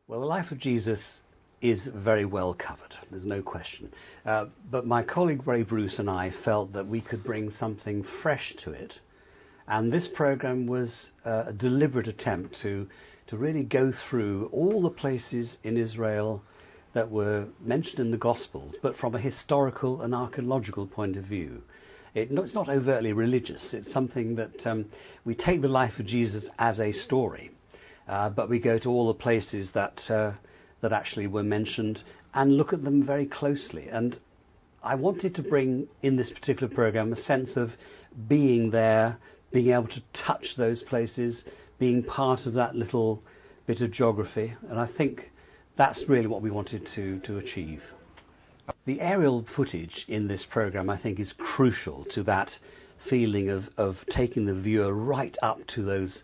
Well, the life of Jesus is very well covered, there's no question. But my colleague Ray Bruce and I felt that we could bring something fresh to it. And this program was a deliberate attempt to really go through all the places in Israel that were mentioned in the Gospels, but from a historical and archaeological point of view. It's not overtly religious. It's something that we take the life of Jesus as a story, but we go to all the places that actually were mentioned and look at them very closely. And I wanted to bring in this particular program a sense of being there, being able to touch those places, being part of that little bit of geography, and I think that's really what we wanted to achieve. The aerial footage in this program, I think, is crucial to that feeling of taking the viewer right up to those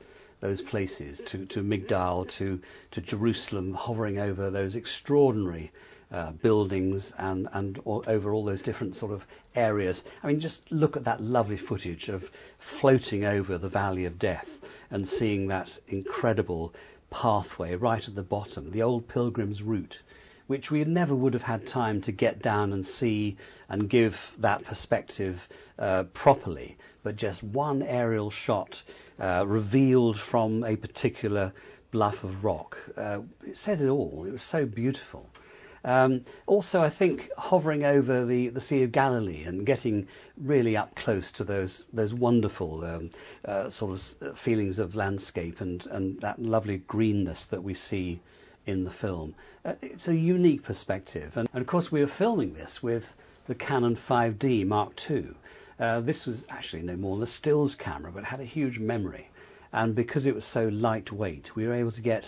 places, to Migdal, to Jerusalem, hovering over those extraordinary buildings and over all those different sort of areas. I mean, just look at that lovely footage of floating over the Valley of Death and seeing that incredible pathway right at the bottom, the old pilgrim's route, which we never would have had time to get down and see and give that perspective properly, but just one aerial shot revealed from a particular bluff of rock. It said it all. It was so beautiful. Also, I think hovering over the Sea of Galilee and getting really up close to those wonderful sort of feelings of landscape and that lovely greenness that we see in the film. It's a unique perspective. And of course, we were filming this with the Canon 5D Mark II. This was actually no more than a stills camera, but had a huge memory. And because it was so lightweight, we were able to get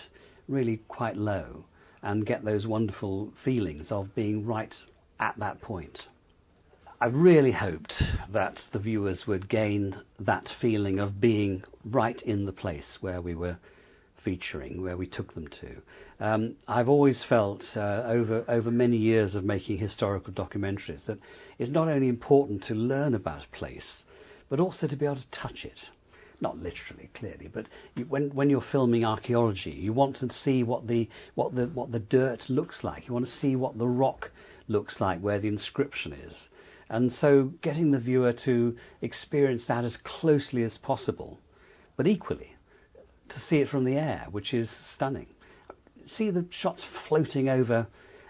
really quite low and get those wonderful feelings of being right at that point. I really hoped that the viewers would gain that feeling of being right in the place where we were featuring, where we took them to. I've always felt over many years of making historical documentaries that it's not only important to learn about a place, but also to be able to touch it. Not literally, clearly, but when you're filming archaeology, you want to see what the dirt looks like. You want to see what the rock looks like, where the inscription is. And so getting the viewer to experience that as closely as possible, but equally to see it from the air, which is stunning. See the shots floating over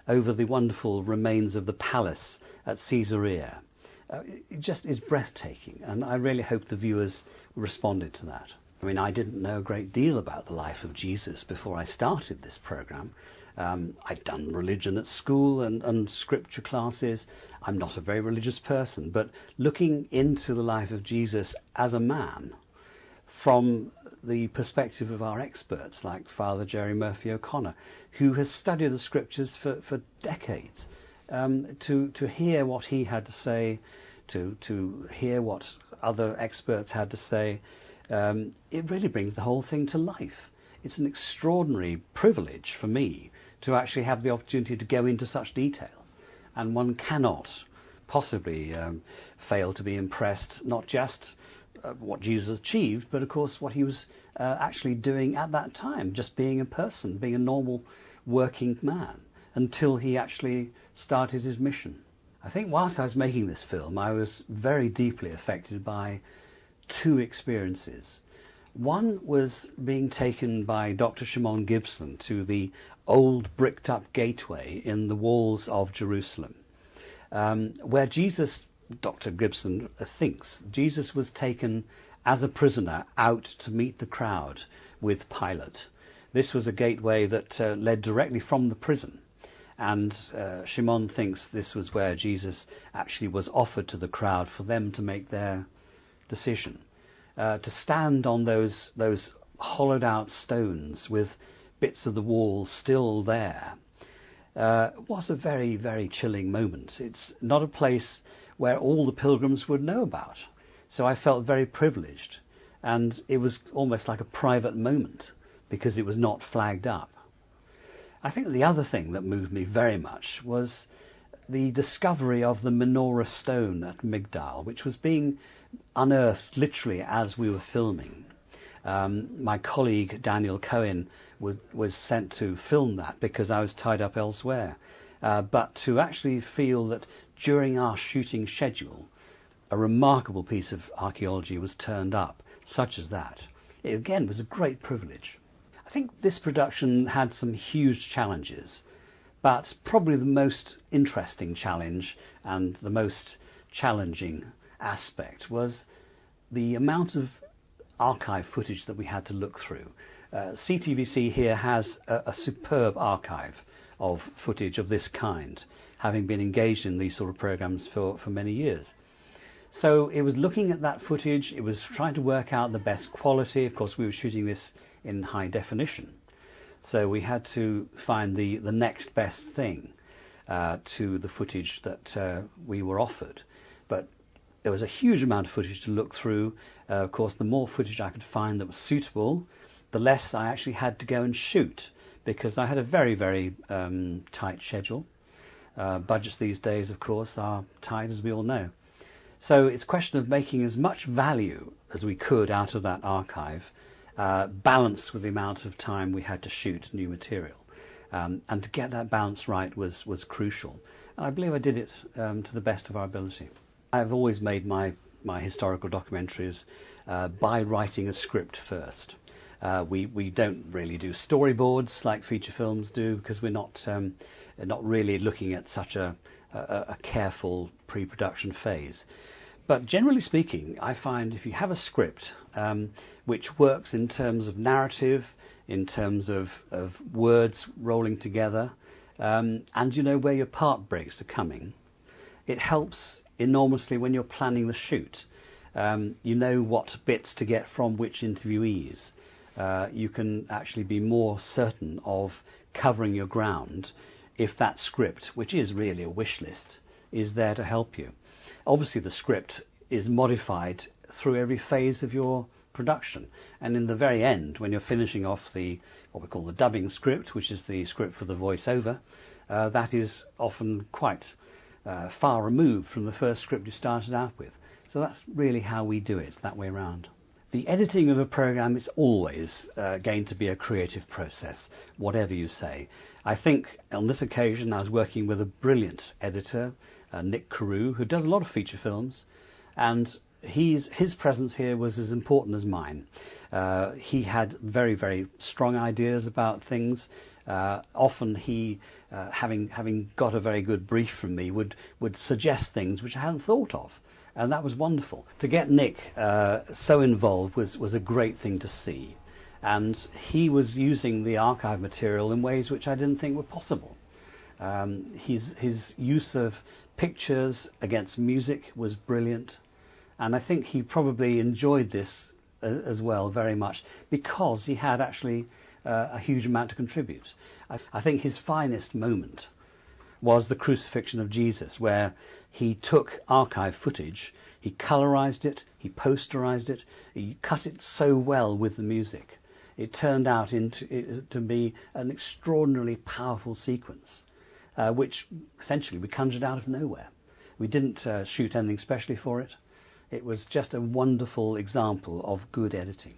the wonderful remains of the palace at Caesarea. It just is breathtaking, and I really hope the viewers responded to that. I mean, I didn't know a great deal about the life of Jesus before I started this program. I'd done religion at school and scripture classes. I'm not a very religious person, but looking into the life of Jesus as a man from the perspective of our experts like Father Jerry Murphy O'Connor, who has studied the scriptures for decades, to hear what he had to say, to hear what other experts had to say, it really brings the whole thing to life. It's an extraordinary privilege for me to actually have the opportunity to go into such detail, and one cannot possibly fail to be impressed, not just what Jesus achieved, but of course what he was actually doing at that time, just being a person, being a normal working man, until he actually started his mission. I think whilst I was making this film, I was very deeply affected by two experiences. One was being taken by Dr. Shimon Gibson to the old bricked up gateway in the walls of Jerusalem, where Jesus, Dr. Gibson thinks, Jesus was taken as a prisoner out to meet the crowd with Pilate. This was a gateway that led directly from the prison, and Shimon thinks this was where Jesus actually was offered to the crowd for them to make their decision. To stand on those hollowed out stones with bits of the wall still there was a very, very chilling moment. It's not a place where all the pilgrims would know about. So I felt very privileged, and it was almost like a private moment because it was not flagged up. I think the other thing that moved me very much was the discovery of the menorah stone at Migdal, which was being unearthed literally as we were filming. My colleague Daniel Cohen was sent to film that because I was tied up elsewhere. But to actually feel that during our shooting schedule, a remarkable piece of archaeology was turned up, such as that, it again was a great privilege. I think this production had some huge challenges, but probably the most interesting challenge and the most challenging aspect was the amount of archive footage that we had to look through. CTVC here has a superb archive of footage of this kind, having been engaged in these sort of programs for many years. So it was looking at that footage, it was trying to work out the best quality. Of course, we were shooting this in high definition, so we had to find the next best thing to the footage that we were offered. But there was a huge amount of footage to look through. Of course, the more footage I could find that was suitable, the less I actually had to go and shoot, because I had a very, very tight schedule. Budgets these days, of course, are tight, as we all know. So it's a question of making as much value as we could out of that archive, balanced with the amount of time we had to shoot new material. And to get that balance right was crucial. And I believe I did it to the best of our ability. I've always made my historical documentaries by writing a script first. We don't really do storyboards like feature films do, because we're not really looking at such a careful pre-production phase. But generally speaking, I find if you have a script which works in terms of narrative, in terms of words rolling together, and you know where your part breaks are coming, it helps enormously when you're planning the shoot. You know what bits to get from which interviewees. You can actually be more certain of covering your ground if that script, which is really a wish list, is there to help you. Obviously the script is modified through every phase of your production, and in the very end, when you're finishing off what we call the dubbing script, which is the script for the voiceover, that is often quite far removed from the first script you started out with. So that's really how we do it, that way around. The editing of a program is always going to be a creative process, whatever you say. I think on this occasion I was working with a brilliant editor, Nick Carew, who does a lot of feature films, and his presence here was as important as mine. He had very, very strong ideas about things. Often he, having got a very good brief from me, would suggest things which I hadn't thought of. And that was wonderful. To get Nick so involved was a great thing to see. And he was using the archive material in ways which I didn't think were possible. His use of pictures against music was brilliant. And I think he probably enjoyed this as well very much, because he had actually a huge amount to contribute. I think his finest moment was the crucifixion of Jesus, where he took archive footage, he colorized it, he posterized it, he cut it so well with the music. It turned out to be an extraordinarily powerful sequence, which essentially we conjured out of nowhere. We didn't shoot anything specially for it. It was just a wonderful example of good editing.